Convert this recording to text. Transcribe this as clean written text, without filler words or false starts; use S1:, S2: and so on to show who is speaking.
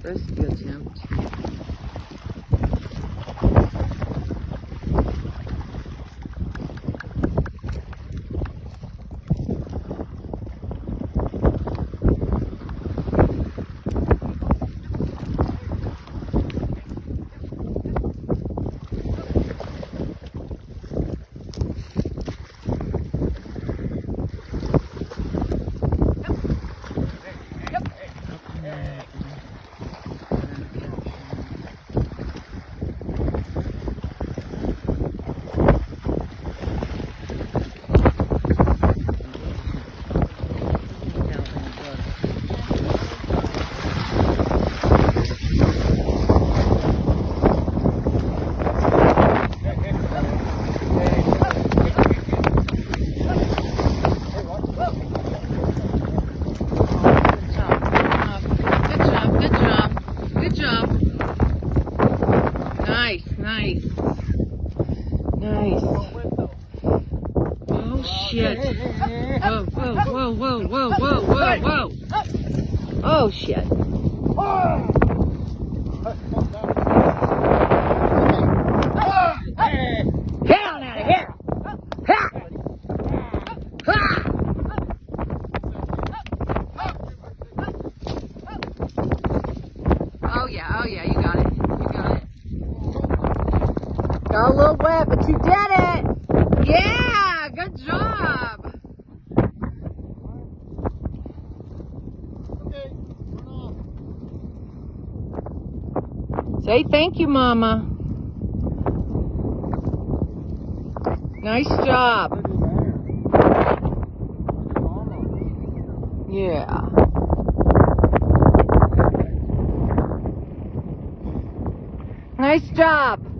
S1: rescue attempt. Nice. Oh shit. Whoa. Oh shit. Get on out of here. Oh yeah, you got it. Got a little wet, but you did it! Yeah, good job!
S2: Okay, turn off.
S1: Say thank you, Mama. Nice job. Yeah. Nice job.